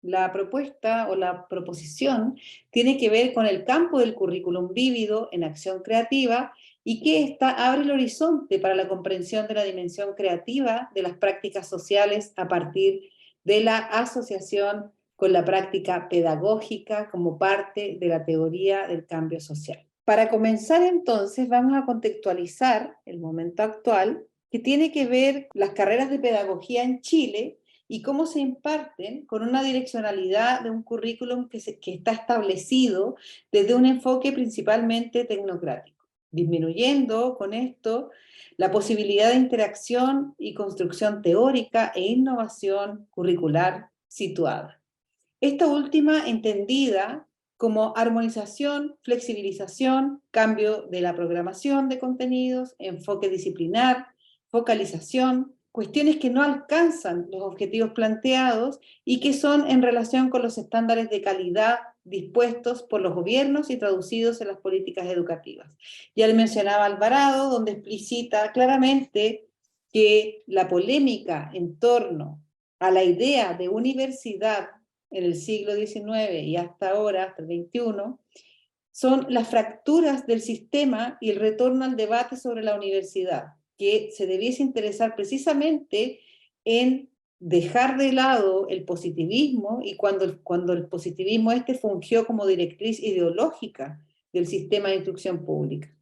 La propuesta o la proposición tiene que ver con el campo del currículum vívido en acción creativa y que ésta abre el horizonte para la comprensión de la dimensión creativa de las prácticas sociales a partir de la asociación con la práctica pedagógica como parte de la teoría del cambio social. Para comenzar entonces vamos a contextualizar el momento actual que tiene que ver las carreras de pedagogía en Chile y cómo se imparten con una direccionalidad de un currículum que está establecido desde un enfoque principalmente tecnocrático, disminuyendo con esto la posibilidad de interacción y construcción teórica e innovación curricular situada. Esta última entendida como armonización, flexibilización, cambio de la programación de contenidos, enfoque disciplinar, focalización, cuestiones que no alcanzan los objetivos planteados y que son en relación con los estándares de calidad dispuestos por los gobiernos y traducidos en las políticas educativas. Ya le mencionaba Alvarado, donde explicita claramente que la polémica en torno a la idea de universidad en el siglo XIX y hasta ahora, hasta el XXI, son las fracturas del sistema y el retorno al debate sobre la universidad, que se debiese interesar precisamente en dejar de lado el positivismo y cuando el positivismo fungió como directriz ideológica del sistema de instrucción pública.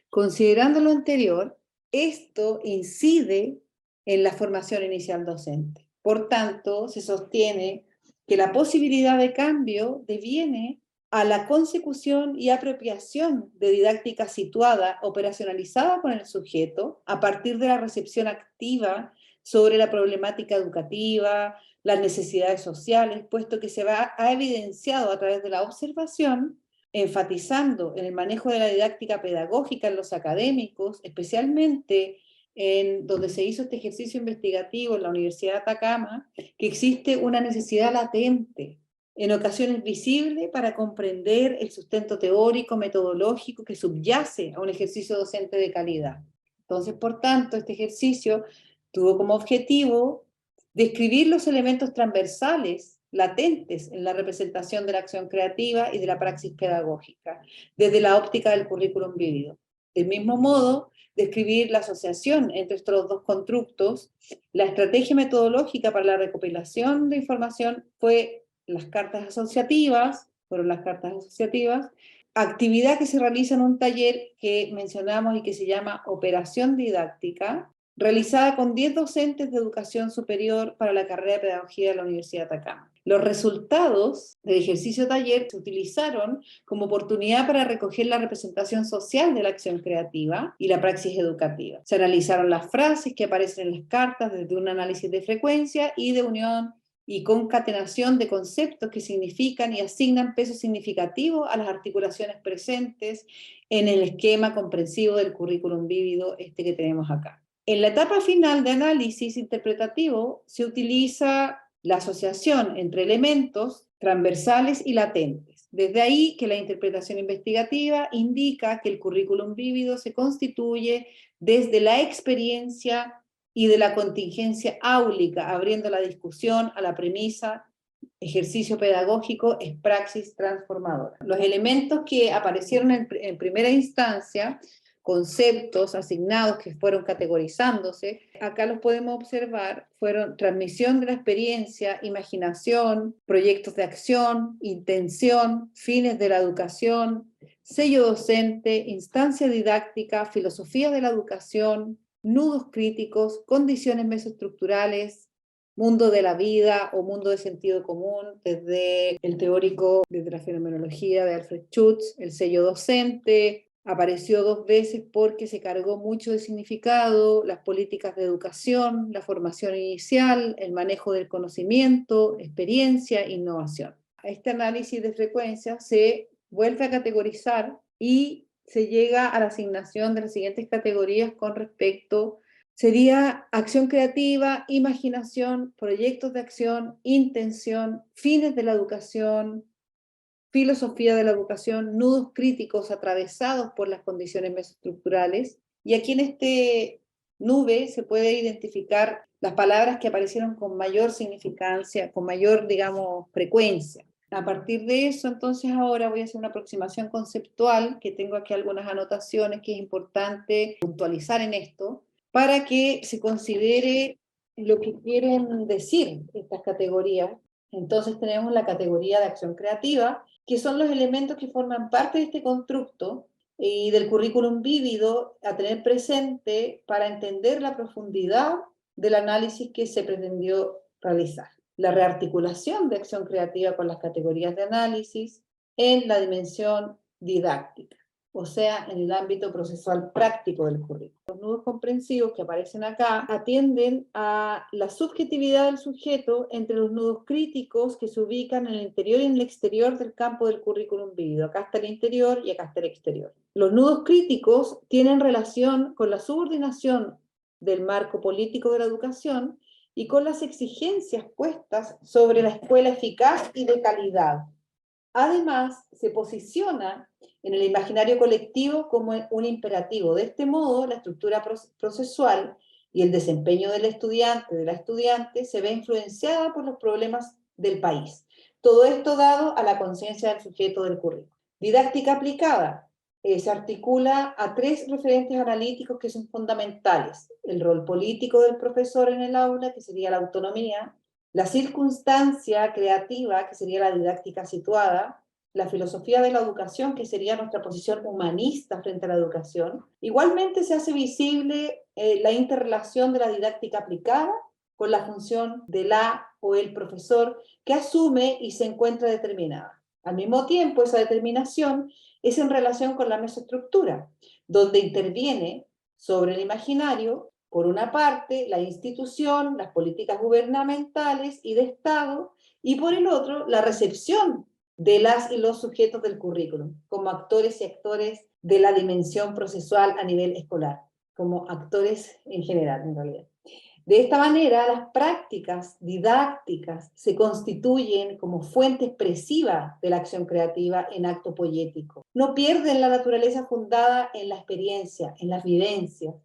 Considerando lo anterior, esto incide en la formación inicial docente. Por tanto, se sostiene que la posibilidad de cambio deviene a la consecución y apropiación de didáctica situada, operacionalizada con el sujeto, a partir de la recepción activa sobre la problemática educativa, las necesidades sociales, puesto que ha evidenciado a través de la observación, enfatizando en el manejo de la didáctica pedagógica en los académicos, especialmente en donde se hizo este ejercicio investigativo en la Universidad de Atacama, que existe una necesidad latente, en ocasiones visible, para comprender el sustento teórico, metodológico que subyace a un ejercicio docente de calidad. Entonces, por tanto, este ejercicio tuvo como objetivo describir los elementos transversales latentes en la representación de la acción creativa y de la praxis pedagógica, desde la óptica del currículum vívido. Del mismo modo, describir la asociación entre estos dos constructos. La estrategia metodológica para la recopilación de información fueron las cartas asociativas, actividad que se realiza en un taller que mencionamos y que se llama Operación Didáctica, realizada con 10 docentes de educación superior para la carrera de pedagogía de la Universidad de Atacama. Los resultados del ejercicio taller se utilizaron como oportunidad para recoger la representación social de la acción creativa y la praxis educativa. Se analizaron las frases que aparecen en las cartas desde un análisis de frecuencia y de unión y concatenación de conceptos que significan y asignan peso significativo a las articulaciones presentes en el esquema comprensivo del currículum vívido que tenemos acá. En la etapa final de análisis interpretativo se utiliza la asociación entre elementos transversales y latentes. Desde ahí que la interpretación investigativa indica que el currículum vívido se constituye desde la experiencia y de la contingencia áulica, abriendo la discusión a la premisa ejercicio pedagógico es praxis transformadora. Los elementos que aparecieron en primera instancia, conceptos asignados que fueron categorizándose, acá los podemos observar, fueron transmisión de la experiencia, imaginación, proyectos de acción, intención, fines de la educación, sello docente, instancia didáctica, filosofía de la educación, nudos críticos, condiciones mesoestructurales, mundo de la vida o mundo de sentido común, desde el teórico, desde la fenomenología de Alfred Schutz, el sello docente, apareció 2 veces porque se cargó mucho de significado, las políticas de educación, la formación inicial, el manejo del conocimiento, experiencia, innovación. A este análisis de frecuencia se vuelve a categorizar y se llega a la asignación de las siguientes categorías con respecto sería acción creativa, imaginación, proyectos de acción, intención, fines de la educación, filosofía de la educación, nudos críticos atravesados por las condiciones mesoestructurales. Y aquí en este nube se puede identificar las palabras que aparecieron con mayor significancia, con mayor, digamos, frecuencia. A partir de eso, entonces ahora voy a hacer una aproximación conceptual, que tengo aquí algunas anotaciones que es importante puntualizar en esto, para que se considere lo que quieren decir estas categorías. Entonces tenemos la categoría de acción creativa, que son los elementos que forman parte de este constructo y del currículum vívido a tener presente para entender la profundidad del análisis que se pretendió realizar. La rearticulación de acción creativa con las categorías de análisis en la dimensión didáctica, o sea, en el ámbito procesual práctico del currículo. Los nudos comprensivos que aparecen acá atienden a la subjetividad del sujeto entre los nudos críticos que se ubican en el interior y en el exterior del campo del currículum vívido. Acá está el interior y acá está el exterior. Los nudos críticos tienen relación con la subordinación del marco político de la educación y con las exigencias puestas sobre la escuela eficaz y de calidad. Además, se posiciona en el imaginario colectivo como un imperativo. De este modo, la estructura procesual y el desempeño del estudiante, de la estudiante, se ve influenciada por los problemas del país. Todo esto dado a la conciencia del sujeto del currículo. Didáctica aplicada. Se articula a tres referentes analíticos que son fundamentales: el rol político del profesor en el aula, que sería la autonomía; la circunstancia creativa, que sería la didáctica situada; la filosofía de la educación, que sería nuestra posición humanista frente a la educación. Igualmente se hace visible la interrelación de la didáctica aplicada con la función de la o el profesor, que asume y se encuentra determinada. Al mismo tiempo, esa determinación es en relación con la mesoestructura, donde interviene sobre el imaginario, por una parte, la institución, las políticas gubernamentales y de Estado, y por el otro, la recepción de las y los sujetos del currículum, como actores y actores de la dimensión procesual a nivel escolar, como actores en general, en realidad. De esta manera, las prácticas didácticas se constituyen como fuente expresiva de la acción creativa en acto poético. No pierden la naturaleza fundada en la experiencia, en las vivencias,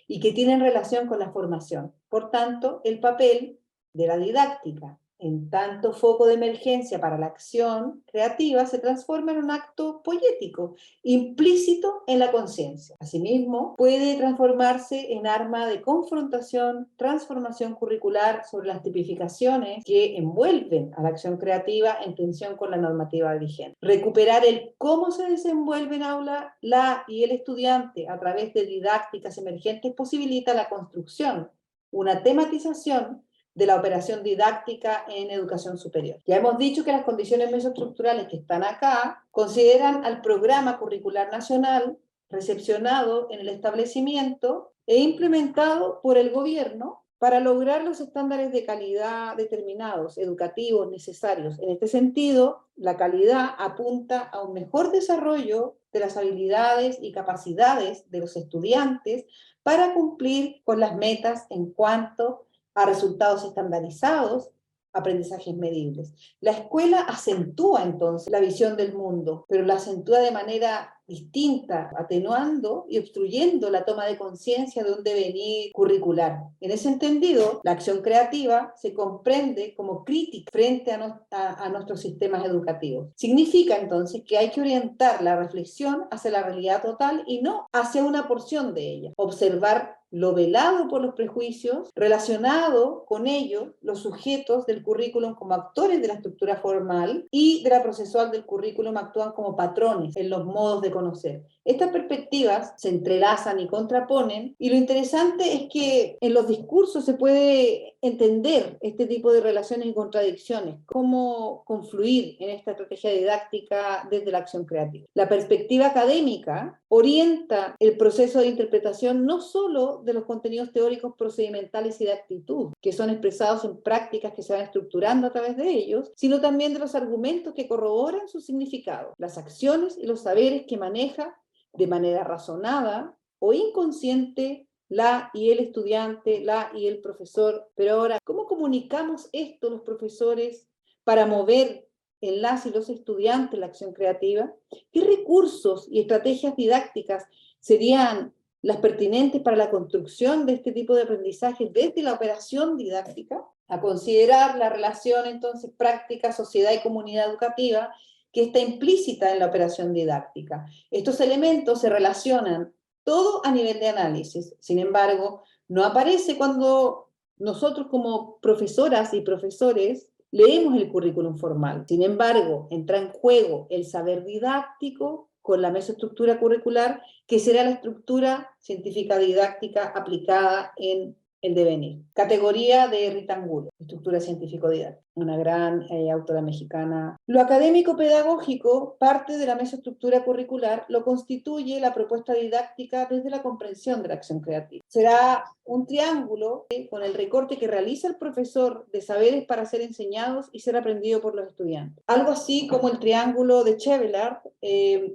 y que tienen relación con la formación. Por tanto, el papel de la didáctica, en tanto foco de emergencia para la acción creativa, se transforma en un acto poético, implícito en la conciencia. Asimismo, puede transformarse en arma de confrontación, transformación curricular sobre las tipificaciones que envuelven a la acción creativa en tensión con la normativa vigente. Recuperar el cómo se desenvuelve en aula la y el estudiante a través de didácticas emergentes posibilita la construcción, una tematización de la operación didáctica en educación superior. Ya hemos dicho que las condiciones mesoestructurales que están acá consideran al programa curricular nacional recepcionado en el establecimiento e implementado por el gobierno para lograr los estándares de calidad determinados, educativos, necesarios. En este sentido, la calidad apunta a un mejor desarrollo de las habilidades y capacidades de los estudiantes para cumplir con las metas en cuanto a resultados estandarizados, aprendizajes medibles. La escuela acentúa entonces la visión del mundo, pero la acentúa de manera distinta, atenuando y obstruyendo la toma de conciencia de un devenir curricular. En ese entendido, la acción creativa se comprende como crítica frente a nuestros sistemas educativos. Significa entonces que hay que orientar la reflexión hacia la realidad total y no hacia una porción de ella. Observar lo velado por los prejuicios, relacionado con ello los sujetos del currículum como actores de la estructura formal y de la procesual del currículum actúan como patrones en los modos de conocer. Estas perspectivas se entrelazan y contraponen, y lo interesante es que en los discursos se puede entender este tipo de relaciones y contradicciones, cómo confluir en esta estrategia didáctica desde la acción creativa. La perspectiva académica orienta el proceso de interpretación no solo de los contenidos teóricos procedimentales y de actitud, que son expresados en prácticas que se van estructurando a través de ellos, sino también de los argumentos que corroboran su significado, las acciones y los saberes que maneja de manera razonada o inconsciente la y el estudiante, la y el profesor. Pero ahora, ¿cómo comunicamos esto los profesores para mover en las y los estudiantes la acción creativa? ¿Qué recursos y estrategias didácticas serían las pertinentes para la construcción de este tipo de aprendizaje desde la operación didáctica, a considerar la relación entonces práctica, sociedad y comunidad educativa que está implícita en la operación didáctica. Estos elementos se relacionan todo a nivel de análisis, sin embargo, no aparece cuando nosotros como profesoras y profesores leemos el currículum formal. Sin embargo, entra en juego el saber didáctico con la mesoestructura curricular, que será la estructura científica didáctica aplicada en el devenir. Categoría de Rita Angulo, estructura científico-didáctica, una gran autora mexicana. Lo académico-pedagógico parte de la mesoestructura curricular, lo constituye la propuesta didáctica desde la comprensión de la acción creativa. Será un triángulo con el recorte que realiza el profesor de saberes para ser enseñados y ser aprendido por los estudiantes. Algo así como el triángulo de Chevallard,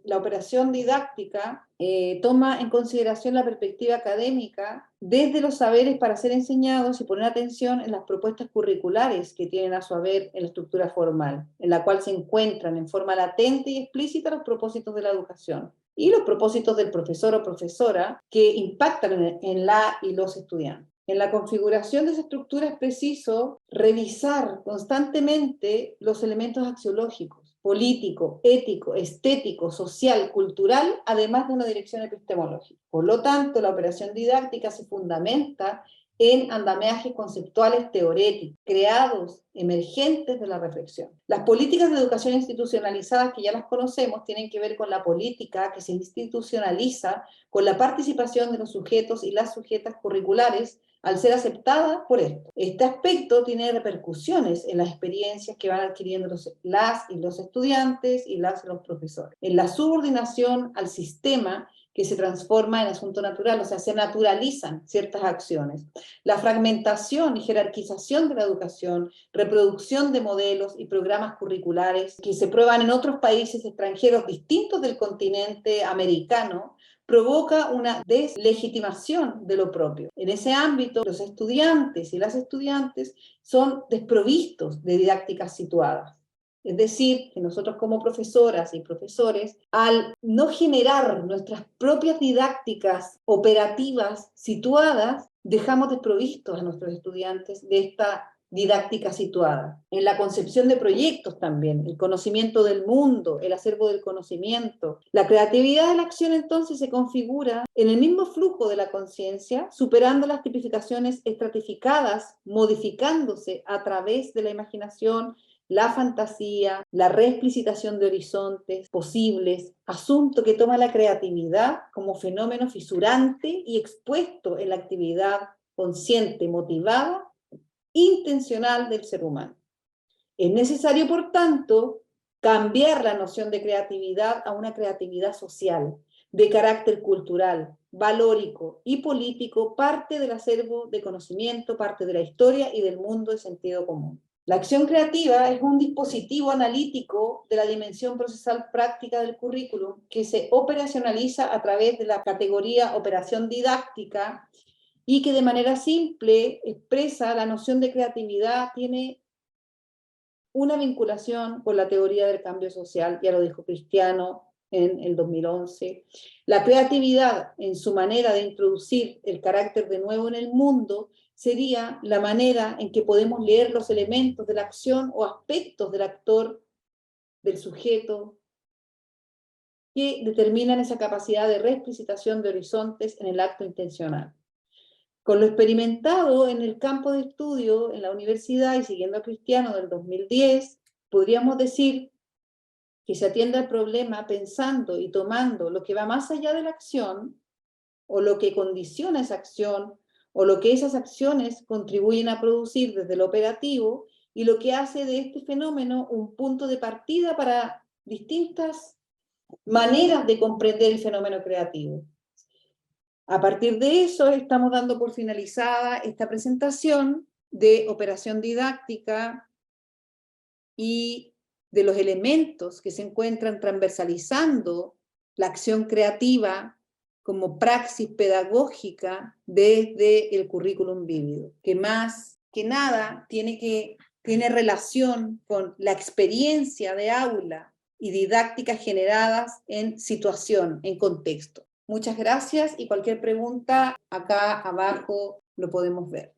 la operación didáctica toma en consideración la perspectiva académica desde los saberes para ser enseñados y poner atención en las propuestas curriculares que tienen a su haber en la estructura formal, en la cual se encuentran en forma latente y explícita los propósitos de la educación y los propósitos del profesor o profesora que impactan en la y los estudiantes. En la configuración de esa estructura es preciso revisar constantemente los elementos axiológicos, político, ético, estético, social, cultural, además de una dirección epistemológica. Por lo tanto, la operación didáctica se fundamenta en andamiajes conceptuales teoréticos, creados, emergentes de la reflexión. Las políticas de educación institucionalizadas, que ya las conocemos, tienen que ver con la política que se institucionaliza con la participación de los sujetos y las sujetas curriculares al ser aceptada por esto. Este aspecto tiene repercusiones en las experiencias que van adquiriendo las y los estudiantes y los profesores, en la subordinación al sistema que se transforma en asunto natural, o sea, se naturalizan ciertas acciones. La fragmentación y jerarquización de la educación, reproducción de modelos y programas curriculares que se prueban en otros países extranjeros distintos del continente americano, provoca una deslegitimación de lo propio. En ese ámbito, los estudiantes y las estudiantes son desprovistos de didácticas situadas. Es decir, que nosotros como profesoras y profesores, al no generar nuestras propias didácticas operativas situadas, dejamos desprovistos a nuestros estudiantes de esta didáctica situada. En la concepción de proyectos también, el conocimiento del mundo, el acervo del conocimiento. La creatividad de la acción entonces se configura en el mismo flujo de la conciencia, superando las tipificaciones estratificadas, modificándose a través de la imaginación, la fantasía, la reexplicitación de horizontes posibles, asunto que toma la creatividad como fenómeno fisurante y expuesto en la actividad consciente, motivada, intencional del ser humano. Es necesario, por tanto, cambiar la noción de creatividad a una creatividad social, de carácter cultural, valórico y político, parte del acervo de conocimiento, parte de la historia y del mundo de sentido común. La acción creativa es un dispositivo analítico de la dimensión procesal práctica del currículum que se operacionaliza a través de la categoría operación didáctica y que de manera simple expresa la noción de creatividad, tiene una vinculación con la teoría del cambio social, ya lo dijo Cristiano en el 2011. La creatividad en su manera de introducir el carácter de nuevo en el mundo sería la manera en que podemos leer los elementos de la acción o aspectos del actor, del sujeto, que determinan esa capacidad de reexplicitación de horizontes en el acto intencional. Con lo experimentado en el campo de estudio en la universidad y siguiendo a Cristiano del 2010, podríamos decir que se atiende al problema pensando y tomando lo que va más allá de la acción, o lo que condiciona esa acción, o lo que esas acciones contribuyen a producir desde lo operativo, y lo que hace de este fenómeno un punto de partida para distintas maneras de comprender el fenómeno creativo. A partir de eso estamos dando por finalizada esta presentación de operación didáctica y de los elementos que se encuentran transversalizando la acción creativa como praxis pedagógica desde el currículum vívido, que más que nada tiene relación con la experiencia de aula y didácticas generadas en situación, en contexto. Muchas gracias y cualquier pregunta acá abajo lo podemos ver.